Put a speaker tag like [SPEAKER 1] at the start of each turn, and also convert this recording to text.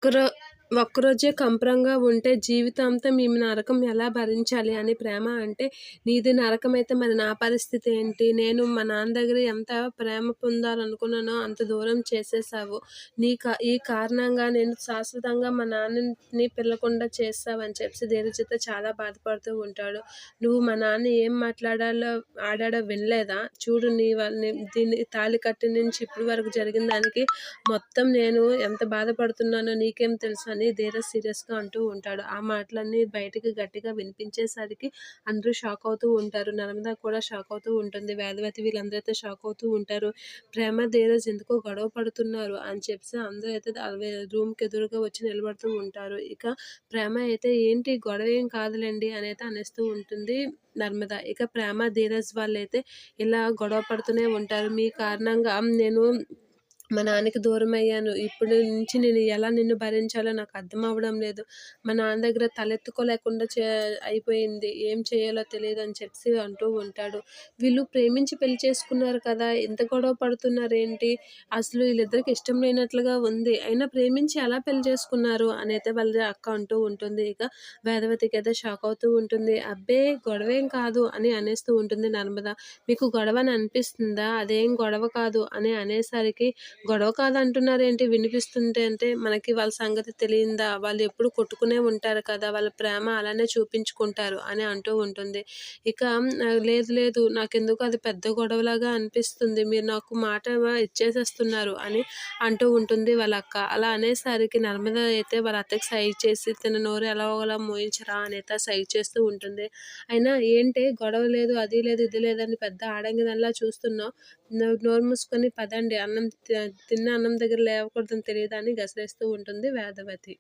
[SPEAKER 1] ఒక్కరో ఒక్కరోజే కంపరంగా ఉంటే జీవితాంతం ఈమె నరకం ఎలా భరించాలి అని ప్రేమ అంటే, నీది నరకమైతే మరి నా పరిస్థితి ఏంటి? నేను మా నాన్న దగ్గర ఎంత ప్రేమ పొందాలనుకున్నానో అంత దూరం చేసేసావు. ఈ కారణంగా నేను శాశ్వతంగా మా నాన్నని పిలవకుండా చేసావని చెప్పేసి ధీరజిత్ చాలా బాధపడుతూ ఉంటాడు. నువ్వు మా నాన్న ఏం ఆడాడో వినలేదా? చూడు నీ వల్ల దీన్ని తాళి కట్టిన నుంచి ఇప్పటి వరకు జరిగిన దానికి మొత్తం నేను ఎంత బాధపడుతున్నానో నీకేం తెలుసు అని ధీరజ్ సీరియస్‌గా అంటూ ఉంటాడు. ఆ మాటలన్నీ బయటికి గట్టిగా వినిపించేసరికి అందరూ షాక్ అవుతూ ఉంటారు. నర్మద కూడా షాక్ అవుతూ ఉంటుంది. వేదవతి వీళ్ళందరైతే షాక్ అవుతూ ఉంటారు. ప్రేమ, ధీరజ్ ఎందుకో గొడవ పడుతున్నారు అని చెప్పేసి అందరూ అయితే రూమ్‌కి ఎదురుగా వచ్చి నిలబడుతూ ఉంటారు. ఇక ప్రేమ అయితే ఏంటి గొడవ ఏం కాదులెండి అని అయితే అనేస్తూ ఉంటుంది నర్మద. ఇక ప్రేమ, ధీరజ్ వాళ్ళైతే ఇలా గొడవ పడుతూనే ఉంటారు. మీ కారణంగా నేను మా నాన్నకి దూరమయ్యాను. ఇప్పటి నుంచి నేను ఎలా నిన్ను భరించాలో నాకు అర్థం అవ్వడం లేదు. మా నాన్న దగ్గర తలెత్తుకోలేకుండా అయిపోయింది. ఏం చేయాలో తెలీదని చెప్పేసి అంటూ ఉంటాడు. వీళ్ళు ప్రేమించి పెళ్లి చేసుకున్నారు కదా! ఇంత గొడవ పడుతున్నారేంటి? అసలు వీళ్ళిద్దరికి ఇష్టం లేనట్లుగా ఉంది. అయినా ప్రేమించి ఎలా పెళ్లి చేసుకున్నారు? అనైతే వాళ్ళ అక్క అంటూ ఉంటుంది. ఇక వేదవతికైతే షాక్ అవుతూ ఉంటుంది. అబ్బే! గొడవేం కాదు అని అనేస్తూ ఉంటుంది నర్మద. మీకు గొడవని అనిపిస్తుందా? అదేం గొడవ కాదు అని అనేసరికి గొడవ కాదంటున్నారేంటి వినిపిస్తుంటే అంటే, మనకి వాళ్ళ సంగతి తెలియందా? వాళ్ళు ఎప్పుడు కొట్టుకునే ఉంటారు కదా! వాళ్ళ ప్రేమ అలానే చూపించుకుంటారు అని అంటూ ఉంటుంది. ఇక లేదు లేదు నాకెందుకో అది పెద్ద గొడవలాగా అనిపిస్తుంది. మీరు నాకు మాట ఇచ్చేసేస్తున్నారు అని అంటూ ఉంటుంది వాళ్ళ అక్క. అలా అనేసరికి నర్మద అయితే వాళ్ళ అత్తకి సైగ చేసి తన నోరు ఎలాగోలా మూయించరా అనైతే సైగ చేస్తూ ఉంటుంది. అయినా ఏంటి గొడవ లేదు, అది లేదు, ఇది లేదని పెద్ద ఆడంగిదానిలా చూస్తున్నావు. నోరు మూసుకొని పదండి తిన్న అన్నం దగ్గర లేవకూడదని తెలీదా అని గసిరేస్తూ ఉంటుంది వేదవతి.